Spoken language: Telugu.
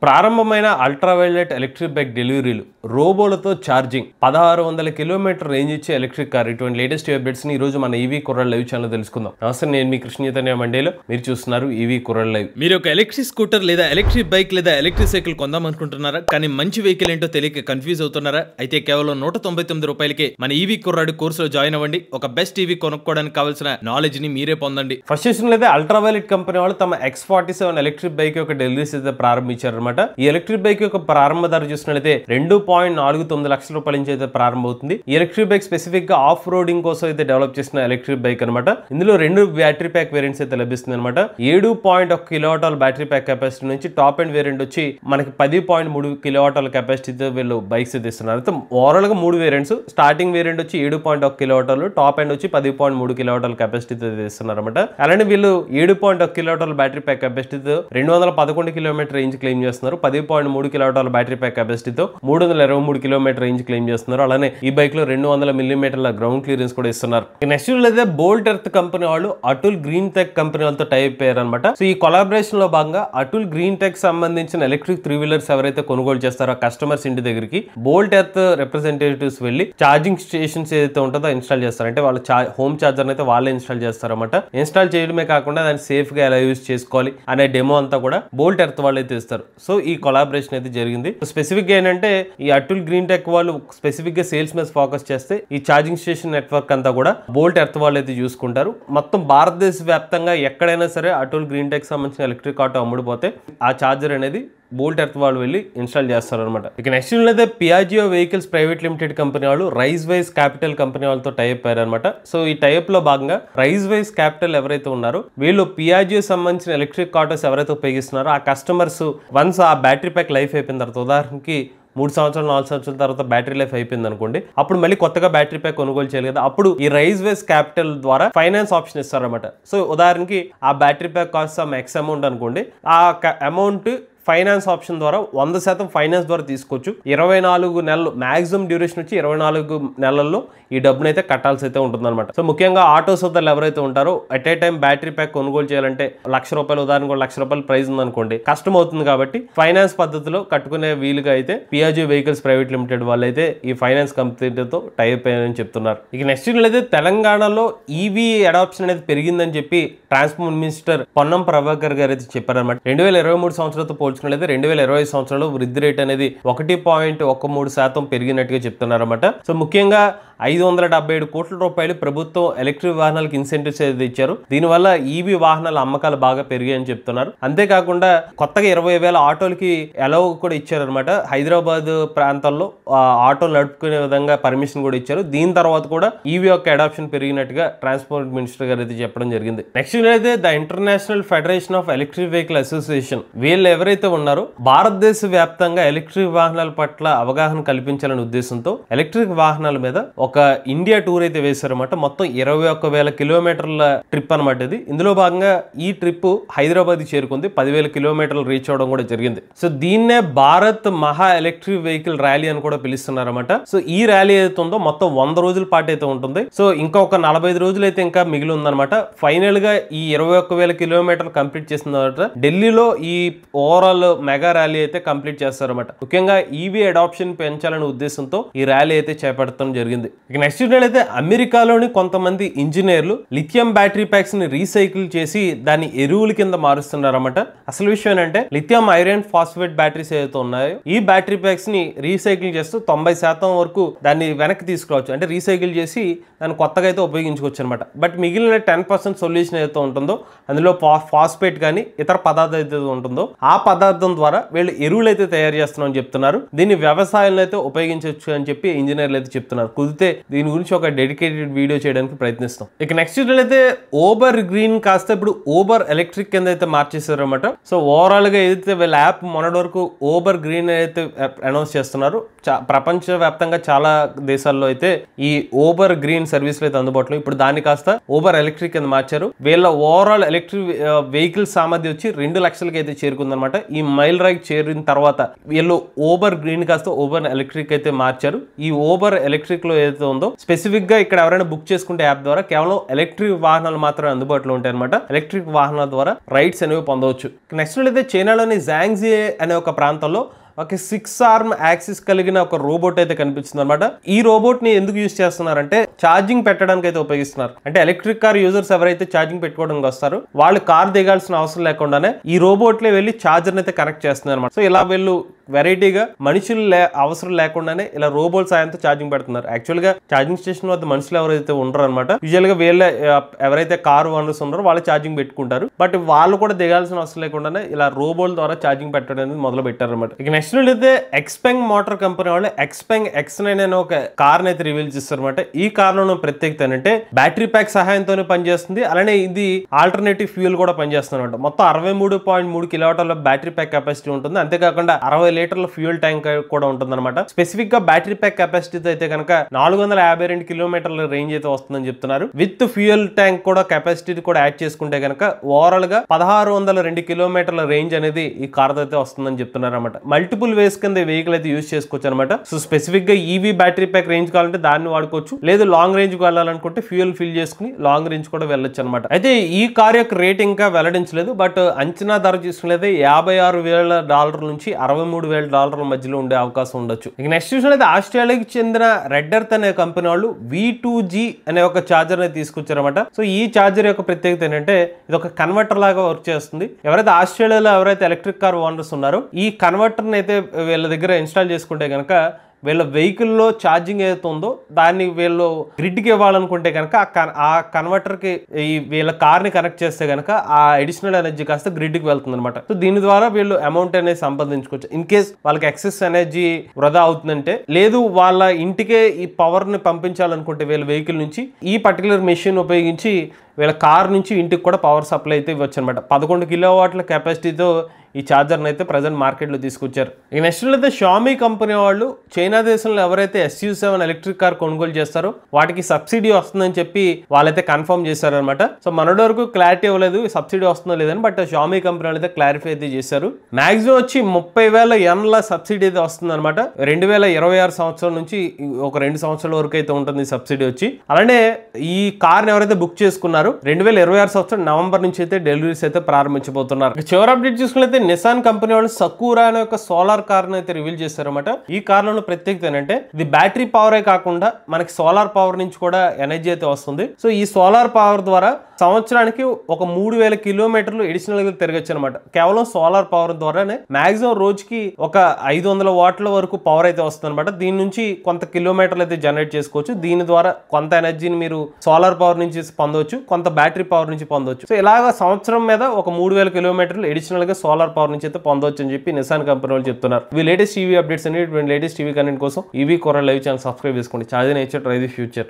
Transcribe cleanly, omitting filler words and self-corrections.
ప్రారంభమైన అల్ట్రావైలెట్ ఎలక్ట్రిక్ బైక్ డెలివరీలు, రోబోలతో ఛార్జింగ్, 1600 కిలోమీటర్ రేంజ్ ఇచ్చే ఎలక్ట్రిక్ కార్, ఇటువంటి లేటెస్ట్ అప్డేట్స్ ని ఈ రోజు మన ఈవీ కుర్రాళ్ళు లైవ్ ఛానల్ తెలుసుకుందాం. నమస్తే, నేను మీ కృష్ణ చైతన్య మండేలో, మీరు చూస్తున్నారు ఈవీ కుర్రాళ్ళు లైవ్. మీరు ఒక ఎలక్ట్రిక్ స్కూటర్ లేదా ఎలక్ట్రిక్ బైక్ లేదా ఎలక్ట్రిక్ సైకిల్ కొందాం అనుకుంటున్నారా? కానీ మంచి వెహికల్ ఏంటో తెలియక కన్ఫ్యూజ్ అవుతున్నారా? అయితే కేవలం 199 రూపాయలకే మన ఈవీ కుర్రాడు కోర్సులో జాయిన్ అవ్వండి. ఒక బెస్ట్ ఈవీ కొనుక్కోవడానికి కావాల్సిన నాలెడ్జ్ ని మీరే పొందండి. ఫస్ట్ చూసినట్లయితే అల్ట్రావైలెట్ కంపెనీ వాళ్ళు తమ X47 ఎలక్ట్రిక్ బైక్ యొక్క డెలివరీస్ అయితే ప్రారంభించారు. ఈ ఎలక్ట్రిక్ బైక్ యొక్క ప్రారంభ ధర చూసినట్లయితే 2.49 లక్షల రూపాయల నుంచి అయితే ప్రారంభమవుతుంది. ఈ ఎలక్ట్రిక్ బైక్ స్పెసిఫిక్ గా ఆఫ్ రోడింగ్ కోసం అయితే డెవలప్ చేసిన ఎలక్ట్రిక్ బైక్ అనమాట. ఇందులో 2 బ్యాటరీ ప్యాక్ వేరియంట్స్ అయితే లభిస్తుంది అనమాట. 7.1 కిలోవాట్ బ్యాటరీ ప్యాక్ కెపాసిటీ నుంచి టాప్ అండ్ వేరియంట్ వచ్చి మనకి 10.3 కిలోవాట్ కెపాసిటీతో వీళ్ళు బైక్స్ అయితే ఇస్తున్నారు. అయితే ఓవరాల్ గా 3 వేరియంట్స్, స్టార్టింగ్ వేరియంట్ వచ్చి 7.1 కిలోవాట్, టాప్ అండ్ వచ్చి 10.3 కిలోవాట్ కెపాసిటీతో ఇస్తున్నారు అనమాట. అలానే వీళ్ళు 7.1 కిలోవాట్ బ్యాటరీ ప్యాక్ కెపాసిటీతో 211 కిలోమీటర్ రేంజ్ క్లెయిమ్ చేస్తున్నారు. 10.3 కిలోవాట్ బ్యాటరీ ప్యాక్ కెపాసిటీతో 323 కిలోమీటర్ రేంజ్ క్లెయిమ్ చేస్తున్నారు. అలానే ఈ బైక్ లో 200 మిల్లీమీటర్ల గ్రౌండ్ క్లియరెన్స్ కూడా ఇస్తున్నారు. నెక్స్ట్ అయితే బోల్ట్ ఎర్త్ కంపెనీ వాళ్ళు అటుల్ గ్రీన్ టెక్ కంపెనీ వాళ్ళతో టైప్ అయ్యారు అనమాట. సో ఈ కొలాబరేషన్ లో భాగంగా అటుల్ గ్రీన్ టెక్ సంబంధించిన ఎలక్ట్రిక్ 3 వీలర్స్ ఎవరైతే కొనుగోలు చేస్తారో కస్టమర్స్ ఇంటి దగ్గరికి బోల్ట్ ఎర్త్ రిప్రజెంటేటివ్స్ వెళ్లి ఛార్జింగ్ స్టేషన్స్ ఏదైతే ఉంటుందో ఇన్స్టాల్ చేస్తారు. అంటే వాళ్ళు హోమ్ ఛార్జర్ అయితే వాళ్ళే ఇన్స్టాల్ చేస్తారన్నమాట. ఇన్స్టాల్ చేయడమే కాకుండా దాన్ని సేఫ్ గా ఎలా యూజ్ చేసుకోవాలి అనే డెమో అంతా కూడా బోల్ట్ ఎర్త్ వాళ్ళు అయితే ఇస్తారు. సో ఈ కొలాబరేషన్ అయితే జరిగింది. స్పెసిఫిక్ గా ఏంటంటే ఈ అటుల్ గ్రీన్ టెక్ వాళ్ళు స్పెసిఫిక్ గా సేల్స్ మీద ఫోకస్ చేస్తే ఈ ఛార్జింగ్ స్టేషన్ నెట్వర్క్ అంతా కూడా బోల్ట్ ఎర్త్ వాళ్ళు అయితే చూసుకుంటారు. మొత్తం భారతదేశ వ్యాప్తంగా ఎక్కడైనా సరే అటుల్ గ్రీన్ టెక్ సంబంధించిన ఎలక్ట్రిక్ ఆటో అమ్ముడిపోతే ఆ ఛార్జర్ అనేది బోల్ట్ ఎర్త్ వాళ్ళు వెళ్ళి ఇన్స్టాల్ చేస్తారు అనమాట. ఇక నెక్స్ట్ అయితే Piaggio vehicles private limited company వాళ్ళు రైజ్ వైజ్ క్యాపిటల్ కంపెనీ వాళ్ళతో టైప్ అయ్యారు అనమాట. సో ఈ టైప్ లో భాగంగా రైజ్ వైజ్ క్యాపిటల్ ఎవరైతే ఉన్నారో వీళ్ళు పియాజియో సంబంధించిన ఎలక్ట్రిక్ ఆటోస్ ఎవరైతే ఉపయోగిస్తున్నారో ఆ కస్టమర్స్ వన్స్ ఆ బ్యాటరీ ప్యాక్ లైఫ్ అయిపోయిన తర్వాత, ఉదాహరణకి 3 సంవత్సరాలు 4 సంవత్సరాల తర్వాత బ్యాటరీ లైఫ్ అయిపోయింది అనుకోండి, అప్పుడు మళ్ళీ కొత్తగా బ్యాటరీ ప్యాక్ కొనుగోలు చేయాలి కదా, అప్పుడు ఈ రైజ్ వైజ్ క్యాపిటల్ ద్వారా ఫైనాన్స్ ఆప్షన్ ఇస్తారన్నమాట. సో ఉదాహరణకి ఆ battery pack cost some X amount అనుకోండి, ఆ అమౌంట్ ఫైనాన్స్ ఆప్షన్ ద్వారా 100% ఫైనాన్స్ ద్వారా తీసుకోవచ్చు. 24 నెలలు మ్యాక్సిమం డ్యూరేషన్ వచ్చి 24 నెలల్లో ఈ డబ్బును అయితే కట్టాల్సి అయితే ఉంటుంది అనమాట. సో ముఖ్యంగా ఆటో సోదరులు ఎవరైతే ఉంటారో at a time battery pack కొనుగోలు చేయాలంటే ₹1,00,000, ఉదాహరణకు ₹1,00,000 ప్రైస్ ఉందనుకోండి, కష్టం అవుతుంది. కాబట్టి ఫైనాన్స్ పద్ధతిలో కట్టుకునే వీలుగా అయితే పియాజియో వెహికల్స్ ప్రైవేట్ లిమిటెడ్ వాళ్ళు అయితే ఈ ఫైనాన్స్ కంపెనీతో టైప్ అయ్యారని చెప్తున్నారు. ఇక నెక్స్ట్ అయితే తెలంగాణలో ఈవీ అడాప్షన్ అనేది పెరిగిందని చెప్పి ట్రాన్స్పోర్ట్ మినిస్టర్ పొన్నం ప్రభాకర్ గారు అయితే చెప్పారనమాట. 2023 సంవత్సరంతో పోల్చుకున్నట్లయితే 2025 సంవత్సరంలో వృద్ధి రేట్ అనేది 1.13% పెరిగినట్టుగా చెప్తున్నారన్నమాట. సో ముఖ్యంగా 577 కోట్ల రూపాయలు ప్రభుత్వం ఎలక్ట్రిక్ వాహనాలకు ఇన్సెంటివ్స్ అయితే ఇచ్చారు. దీనివల్ల ఈవీ వాహనాల అమ్మకాలు బాగా పెరిగాయని చెప్తున్నారు. అంతేకాకుండా కొత్తగా 20,000 ఆటోలకి అలౌ కూడా ఇచ్చారనమాట. హైదరాబాద్ ప్రాంతాల్లో ఆటోలు నడుపుకునే విధంగా పర్మిషన్ కూడా ఇచ్చారు. దీని తర్వాత కూడా ఈవీ యొక్క అడాప్షన్ పెరిగినట్టుగా ట్రాన్స్పోర్ట్ మినిస్టర్ గారు అయితే చెప్పడం జరిగింది. నెక్స్ట్ అయితే the international federation of electric vehicle association వీళ్ళు ఎవరైతే ఉన్నారో భారతదేశ వ్యాప్తంగా ఎలక్ట్రిక్ వాహనాల పట్ల అవగాహన కల్పించాలనే ఉద్దేశంతో ఎలక్ట్రిక్ వాహనాల మీద ఒక ఇండియా టూర్ అయితే వేశారన్నమాట. మొత్తం 21,000 కిలోమీటర్ల ట్రిప్ అనమాట ఇది. ఇందులో భాగంగా ఈ ట్రిప్ హైదరాబాద్ చేరుకుంది. 10,000 కిలోమీటర్లు రీచ్ అవడం కూడా జరిగింది. సో దీన్నే భారత్ మహా ఎలక్ట్రిక్ వెహికల్ ర్యాలీ అని కూడా పిలుస్తున్నారన్నమాట. సో ఈ ర్యాలీ ఏదైతే ఉందో మొత్తం 100 రోజుల పాటు అయితే ఉంటుంది. సో ఇంకా ఒక 45 రోజులు అయితే ఇంకా మిగిలి ఉందన్నమాట. ఫైనల్ గా ఈ 21,000 కిలోమీటర్లు కంప్లీట్ చేసిన తర్వాత ఢిల్లీలో ఈ ఓవరాల్ మెగా ర్యాలీ అయితే కంప్లీట్ చేస్తారన్నమాట. ముఖ్యంగా ఈవీ అడాప్షన్ పెంచాలనే ఉద్దేశంతో ఈ ర్యాలీ అయితే చేపట్టడం జరిగింది. ఇక నెక్స్ట్ అయితే అమెరికాలోని కొంతమంది ఇంజనీర్లు లిథియం బ్యాటరీ ప్యాక్స్ ని రీసైకిల్ చేసి దాన్ని ఎరువుల కింద మారుస్తున్నారన్నమాట. అసలు విషయం ఏంటంటే లిథియం ఐరన్ ఫాస్ఫేట్ బ్యాటరీస్ ఏదైతే ఉన్నాయో ఈ బ్యాటరీ ప్యాక్స్ ని రీసైకిల్ చేస్తూ 90% వరకు దాన్ని వెనక్కి తీసుకురావచ్చు. అంటే రీసైకిల్ చేసి దాన్ని కొత్తగా అయితే ఉపయోగించుకోవచ్చు అనమాట. బట్ మిగిలిన 10% సొల్యూషన్ ఏదైతే ఉంటుందో అందులో ఫాస్ఫేట్ కానీ ఇతర పదార్థం అయితే ఉంటుందో ఆ పదార్థం ద్వారా వీళ్ళు ఎరువులు అయితే తయారు చేస్తున్నామని చెప్తున్నారు. దీన్ని వ్యవసాయంలో అయితే ఉపయోగించవచ్చు అని చెప్పి ఇంజనీర్లు అయితే చెప్తున్నారు. కుదిరితే దీని గురించి ఒక డెడికేటెడ్ వీడియో చేయడానికి ప్రయత్నిస్తాం. ఇక నెక్స్ట్ అయితే ఓబర్ గ్రీన్ కాస్త ఇప్పుడు ఓబర్ ఎలక్ట్రిక్ కింద అయితే మార్చేశారు అనమాట. సో ఓవరాల్ గా ఏదైతే వీళ్ళ యాప్ మొన్నటి వరకు ఓబర్ గ్రీన్ అయితే అనౌన్స్ చేస్తున్నారు. ప్రపంచ వ్యాప్తంగా చాలా దేశాల్లో అయితే ఈ ఓబర్ గ్రీన్ సర్వీసులు అయితే అందుబాటులో, ఇప్పుడు దాన్ని కాస్త ఓబర్ ఎలక్ట్రిక్ కింద మార్చారు. వీళ్ళ ఓవరాల్ ఎలక్ట్రిక్ వెహికల్ సామర్థ్యం వచ్చి 2 లక్షలకి అయితే చేరుకుందనమాట. ఈ మైల్ రైడ్ చేరిన తర్వాత వీళ్ళు ఊబర్ గ్రీన్ కాస్త ఊబర్ ఎలక్ట్రిక్ అయితే మార్చారు. ఈ ఊబర్ ఎలక్ట్రిక్ లో ఏదైతే ఉందో స్పెసిఫిక్ గా ఇక్కడ ఎవరైనా బుక్ చేసుకుంటే యాప్ ద్వారా కేవలం ఎలక్ట్రిక్ వాహనాలు మాత్రమే అందుబాటులో ఉంటాయి అనమాట. ఎలక్ట్రిక్ వాహనాల ద్వారా రైడ్స్ అనేవి పొందవచ్చు. నెక్స్ట్ అయితే చైనాలోని జాంగ్జీ అనే ఒక ప్రాంతంలో ఒక 6 ఆర్మ్ యాక్సిస్ కలిగిన ఒక రోబోట్ అయితే కనిపిస్తుంది అనమాట. ఈ రోబోట్ ని ఎందుకు యూజ్ చేస్తున్నారంటే ఛార్జింగ్ పెట్టడానికి అయితే ఉపయోగిస్తున్నారు. అంటే ఎలక్ట్రిక్ కార్ యూజర్స్ ఎవరైతే ఛార్జింగ్ పెట్టుకోవడానికి వస్తారో వాళ్ళు కార్ దిగాల్సిన అవసరం లేకుండానే ఈ రోబోట్ లే వెళ్ళి ఛార్జర్ అయితే కనెక్ట్ చేస్తున్నారు అనమాట. సో ఇలా వీళ్ళు వెరైటీగా మనుషులు అవసరం లేకుండానే ఇలా రోబోట్ సాయంతో ఛార్జింగ్ పెడుతున్నారు. యాక్చువల్ గా ఛార్జింగ్ స్టేషన్ వద్ద మనుషులు ఎవరైతే ఉండరు అనమాట. యూజువల్ గా వీళ్ళ ఎవరైతే కారు ఓనర్స్ ఉన్నారో వాళ్ళు ఛార్జింగ్ పెట్టుకుంటారు. బట్ వాళ్ళు కూడా దిగాల్సిన అవసరం లేకుండానే ఇలా రోబోట్ ద్వారా ఛార్జింగ్ పెట్టడం అనేది మొదలు పెట్టారు అనమాట. ఇక నెక్స్ట్ అయితే ఎక్స్పెంగ్ మోటార్ కంపెనీ వాళ్ళు ఎక్స్పెంగ్ X9 అనే ఒక కార్ అయితే రివీల్ చేస్తారు అనమాట. ఈ కార్ లో ప్రత్యేకత ఏంటంటే బ్యాటరీ ప్యాక్ సహాయంతోనే పనిచేస్తుంది. అలానే ఇది ఆల్టర్నేటివ్ ఫ్యూయల్ కూడా పనిచేస్తుంది అనమాట. మొత్తం 63.3 కిలోవాట్ల బ్యాటరీ ప్యాక్ కెపాసిటీ ఉంటుంది. అంతేకాకుండా 60 లీటర్ల ఫ్యూయల్ ట్యాంక్ కూడా ఉంటుంది అనమాట. స్పెసిఫిక్ గా బ్యాటరీ ప్యాక్ కెపాసిటీ అయితే కనుక 452 కిలోమీటర్ల రేంజ్ అయితే వస్తుందని చెప్తున్నారు. విత్ ఫ్యూయల్ ట్యాంక్ కూడా కెపాసిటీ కూడా యాడ్ చేసుకుంటే కనుక ఓవరాల్ గా 1602 కిలోమీటర్ల రేంజ్ అనేది ఈ కార్ అయితే వస్తుందని చెప్తున్నారు అనమాట. మల్టిపుల్ వేస్ కింద వెహికల్ అయితే యూజ్ చేసుకోవచ్చు అనమాట. సో స్పెసిఫిక్ గా ఈవీ బ్యాటరీ ప్యాక్ రేంజ్ కావాలంటే దాన్ని వాడుకోవచ్చు. లేదు లాంగ్ రేంజ్ వెళ్ళాలనుకుంటే ఫ్యూయల్ ఫిల్ చేసుకుని లాంగ్ రేంజ్ కూడా వెళ్ళొచ్చు అనమాట. అయితే ఈ కార్ యొక్క రేట్ ఇంకా వెల్లడించలేదు. బట్ అంచనా ధర చూసుకున్నది $56,000 నుంచి $63,000 మధ్యలో ఉండే అవకాశం ఉండొచ్చు. ఇక నెక్స్ట్ చూసినట్లయితే ఆస్ట్రేలియాకి చెందిన రెడ్ ఎర్త్ అనే కంపెనీ వాళ్ళు V2G అనే ఒక చార్జర్ ని తీసుకొచ్చారన్నమాట. సో ఈ చార్జర్ యొక్క ప్రత్యేకత ఏంటంటే ఇది ఒక కన్వర్టర్ లాగా వర్క్ చేస్తుంది. ఎవరైతే ఆస్ట్రేలియాలో ఎవరైతే ఎలక్ట్రిక్ కార్ ఓనర్స్ ఉన్నారో ఈ కన్వర్టర్ ని అయితే వీళ్ళ దగ్గర ఇన్స్టాల్ చేసుకుంటే కనుక వీళ్ళ వెహికల్లో ఛార్జింగ్ ఏదైతే ఉందో దాన్ని వీళ్ళు గ్రిడ్కి ఇవ్వాలనుకుంటే కనుక ఆ కన్వర్టర్కి ఈ వీళ్ళ కార్ని కనెక్ట్ చేస్తే కనుక ఆ అడిషనల్ ఎనర్జీ కాస్త గ్రిడ్కి వెళ్తుంది అనమాట. సో దీని ద్వారా వీళ్ళు అమౌంట్ అనేది సంపాదించుకోవచ్చు. ఇన్ కేస్ వాళ్ళకి ఎక్సెస్ ఎనర్జీ వృధా అవుతుందంటే, లేదు వాళ్ళ ఇంటికే ఈ పవర్ ని పంపించాలనుకుంటే వీళ్ళ వెహికల్ నుంచి ఈ పర్టికులర్ మెషిన్ ఉపయోగించి వీళ్ళ కార్ నుంచి ఇంటికి కూడా పవర్ సప్లై అయితే ఇవ్వచ్చు అనమాట. 11 కిలోవాట్ల కెపాసిటీతో ఈ ఛార్జర్ని అయితే ప్రజెంట్ మార్కెట్లో తీసుకొచ్చారు. ఇక నెక్స్ట్ అయితే షామీ కంపెనీ వాళ్ళు చైనా దేశంలో ఎవరైతే SU7 ఎలక్ట్రిక్ కార్ కొనుగోలు చేస్తారో వాటికి సబ్సిడీ వస్తుందని చెప్పి వాళ్ళైతే కన్ఫర్మ్ చేశారనమాట. సో మనటి వరకు క్లారిటీ ఇవ్వలేదు సబ్సిడీ వస్తుందో లేదని. బట్ షామీ కంపెనీ వాళ్ళు అయితే క్లారిఫై అయితే చేశారు. మాక్సిమం వచ్చి 30,000 yen సబ్సిడీ అయితే వస్తుంది అనమాట. 2026 సంవత్సరం నుంచి ఒక 2 సంవత్సరాల వరకు అయితే ఉంటుంది సబ్సిడీ వచ్చి. అలానే ఈ కార్ని ఎవరైతే బుక్ చేసుకున్నారో 2026 సంవత్సరం నవంబర్ నుంచి అయితే డెలివరీస్ అయితే ప్రారంభించబోతున్నారు. చివరి అప్డేట్ చూసుకున్నట్లయితే నిసాన్ కంపెనీ వాళ్ళు సకూరా అనే ఒక సోలార్ కార్ అయితే రివీల్ చేశారన్నమాట. ఈ కార్ లో ప్రత్యేకత ఏంటంటే ఇది బ్యాటరీ పవరే కాకుండా మనకి సోలార్ పవర్ నుంచి కూడా ఎనర్జీ అయితే వస్తుంది. సో ఈ సోలార్ పవర్ ద్వారా సంవత్సరానికి ఒక 3000 కిలోమీటర్లు ఎడిషనల్ గా తిరగచ్చు అనమాట. కేవలం సోలార్ పవర్ ద్వారానే మాక్సిమం రోజుకి ఒక 500 వాట్ల వరకు పవర్ అయితే వస్తుంది అనమాట. దీని నుంచి కొంత కిలోమీటర్లు అయితే జనరేట్ చేసుకోవచ్చు. దీని ద్వారా కొంత ఎనర్జీని మీరు సోలార్ పవర్ నుంచి పొందవచ్చు, కొంత బ్యాటరీ పవర్ నుంచి పొందవచ్చు. సో ఇలాగ సంవత్సరం మీద ఒక 3000 కిలోమీటర్లు ఎడిషనల్ గా సోలార్ పవర్ నుంచి అయితే పొందవచ్చు అని చెప్పి నిసాన్ కంపెనీ వాళ్ళు చెప్తున్నారు. ఈ లేటెస్ట్ టీవీ అప్డేట్స్ అన్ని లేటెస్ట్ టీవీ కంటెంట్ కోసం ఈవీ కొర లైవ్ ఛానల్ సబ్స్క్రైబ్ చేసుకోండి. Charge nature try the future.